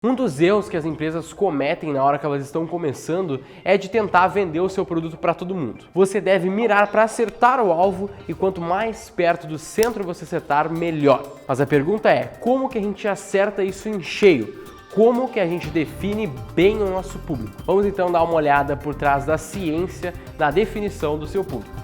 Um dos erros que as empresas cometem na hora que elas estão começando é de tentar vender o seu produto para todo mundo. Você deve mirar para acertar o alvo e quanto mais perto do centro você acertar, melhor. Mas a pergunta é, como que a gente acerta isso em cheio? Como que a gente define bem o nosso público? Vamos então dar uma olhada por trás da ciência da definição do seu público.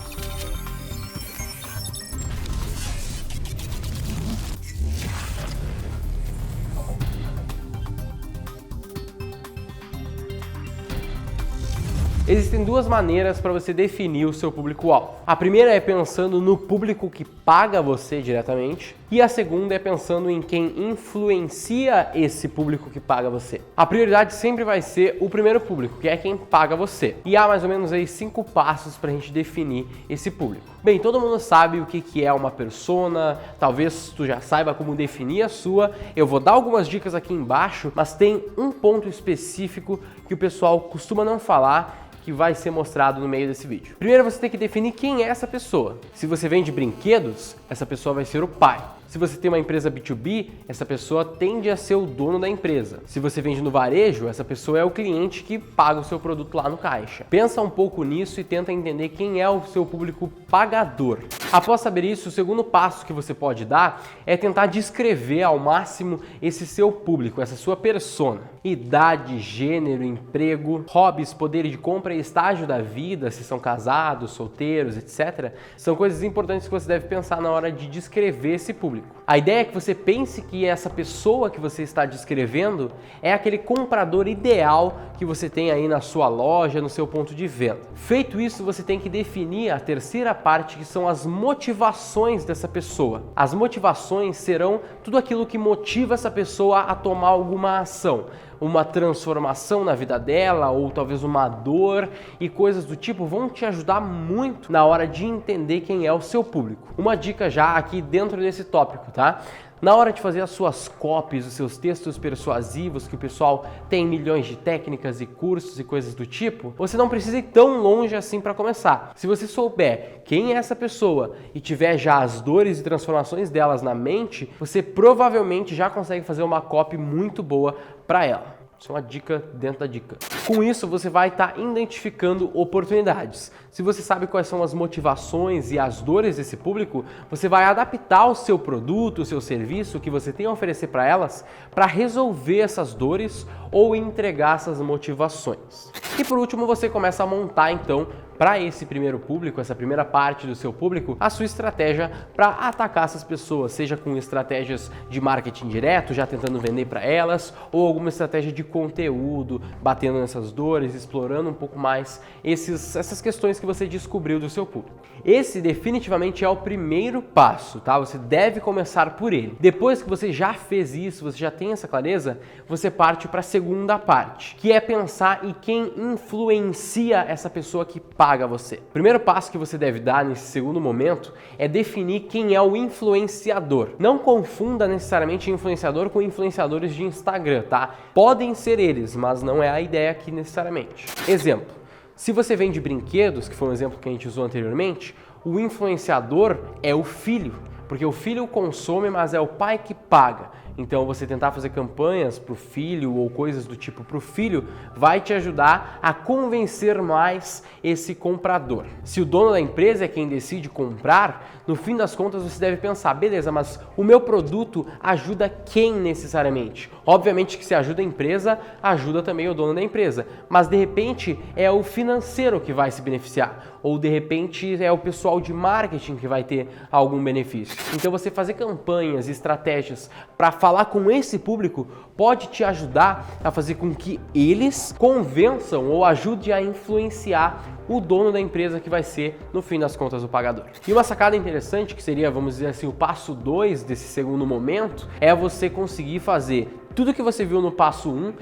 Existem duas maneiras para você definir o seu público-alvo. A primeira é pensando no público que paga você diretamente e a segunda é pensando em quem influencia esse público que paga você. A prioridade sempre vai ser o primeiro público, que é quem paga você. E há mais ou menos aí 5 passos para a gente definir esse público. Bem, todo mundo sabe o que é uma persona, talvez tu já saiba como definir a sua. Eu vou dar algumas dicas aqui embaixo, mas tem um ponto específico que o pessoal costuma não falar, que vai ser mostrado no meio desse vídeo. Primeiro você tem que definir quem é essa pessoa. Se você vende brinquedos, essa pessoa vai ser o pai. Se você tem uma empresa B2B, essa pessoa tende a ser o dono da empresa. Se você vende no varejo, essa pessoa é o cliente que paga o seu produto lá no caixa. Pensa um pouco nisso e tenta entender quem é o seu público pagador. Após saber isso, o segundo passo que você pode dar é tentar descrever ao máximo esse seu público, essa sua persona. Idade, gênero, emprego, hobbies, poder de compra e estágio da vida, se são casados, solteiros, etc. São coisas importantes que você deve pensar na hora de descrever esse público. A ideia é que você pense que essa pessoa que você está descrevendo é aquele comprador ideal que você tem aí na sua loja, no seu ponto de venda. Feito isso, você tem que definir a terceira parte, que são as motivações dessa pessoa. As motivações serão tudo aquilo que motiva essa pessoa a tomar alguma ação. Uma transformação na vida dela ou talvez uma dor e coisas do tipo vão te ajudar muito na hora de entender quem é o seu público. Uma dica já aqui dentro desse tópico, tá? Na hora de fazer as suas copies, os seus textos persuasivos, que o pessoal tem milhões de técnicas e cursos e coisas do tipo, você não precisa ir tão longe assim para começar. Se você souber quem é essa pessoa e tiver já as dores e transformações delas na mente, você provavelmente já consegue fazer uma copy muito boa para ela. Isso é uma dica dentro da dica. Com isso, você vai estar identificando oportunidades. Se você sabe quais são as motivações e as dores desse público, você vai adaptar o seu produto, o seu serviço, o que você tem a oferecer para elas, para resolver essas dores ou entregar essas motivações. E por último, você começa a montar então, para esse primeiro público, essa primeira parte do seu público, a sua estratégia para atacar essas pessoas, seja com estratégias de marketing direto, já tentando vender para elas, ou alguma estratégia de conteúdo, batendo nessas dores, explorando um pouco mais essas questões que você descobriu do seu público. Esse definitivamente é o primeiro passo, tá? Você deve começar por ele. Depois que você já fez isso, você já tem essa clareza, você parte para a segunda parte, que é pensar em quem influencia essa pessoa que paga você. O primeiro passo que você deve dar nesse segundo momento é definir quem é o influenciador. Não confunda necessariamente influenciador com influenciadores de Instagram, tá? Podem ser eles, mas não é a ideia aqui necessariamente. Exemplo. Se você vende brinquedos, que foi um exemplo que a gente usou anteriormente, o influenciador é o filho, porque o filho consome, mas é o pai que paga. Então você tentar fazer campanhas para o filho ou coisas do tipo para o filho vai te ajudar a convencer mais esse comprador. Se o dono da empresa é quem decide comprar, no fim das contas você deve pensar, beleza, mas o meu produto ajuda quem necessariamente? Obviamente que se ajuda a empresa, ajuda também o dono da empresa, mas de repente é o financeiro que vai se beneficiar, ou de repente é o pessoal de marketing que vai ter algum benefício. Então você fazer campanhas e estratégias para falar com esse público pode te ajudar a fazer com que eles convençam ou ajude a influenciar o dono da empresa que vai ser, no fim das contas, o pagador. E uma sacada interessante, que seria, vamos dizer assim, o passo 2 desse segundo momento, é você conseguir fazer tudo que você viu no passo 1,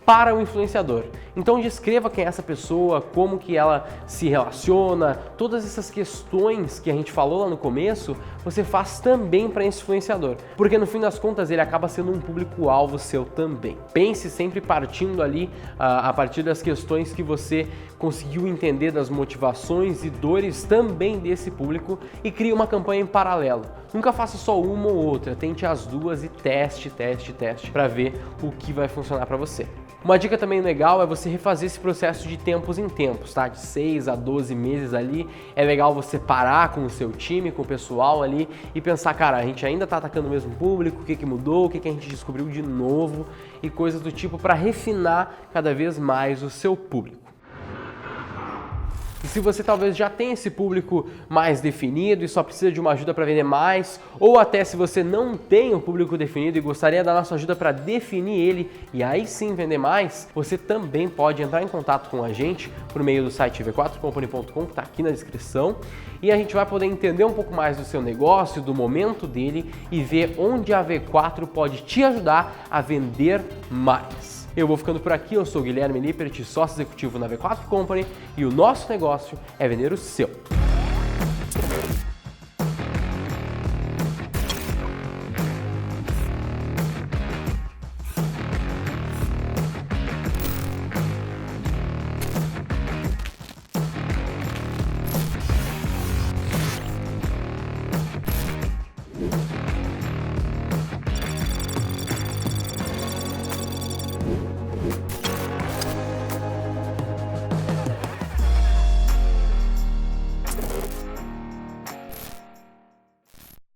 para o influenciador. Então descreva quem é essa pessoa, como que ela se relaciona, todas essas questões que a gente falou lá no começo, você faz também para esse influenciador, porque no fim das contas ele acaba sendo um público-alvo seu também. Pense sempre partindo ali a partir das questões que você conseguiu entender, das motivações e dores também desse público, e crie uma campanha em paralelo. Nunca faça só uma ou outra, tente as duas e teste para ver o que vai funcionar para você. Uma dica também legal é você refazer esse processo de tempos em tempos, tá? De 6 a 12 meses ali. É legal você parar com o seu time, com o pessoal ali e pensar, cara, a gente ainda tá atacando o mesmo público, o que mudou, o que a gente descobriu de novo e coisas do tipo para refinar cada vez mais o seu público. E se você talvez já tem esse público mais definido e só precisa de uma ajuda para vender mais, ou até se você não tem um público definido e gostaria da nossa ajuda para definir ele e aí sim vender mais, você também pode entrar em contato com a gente por meio do site v4company.com, que está aqui na descrição, e a gente vai poder entender um pouco mais do seu negócio, do momento dele e ver onde a V4 pode te ajudar a vender mais. Eu vou ficando por aqui, eu sou o Guilherme Lippert, sócio executivo na V4 Company, e o nosso negócio é vender o seu.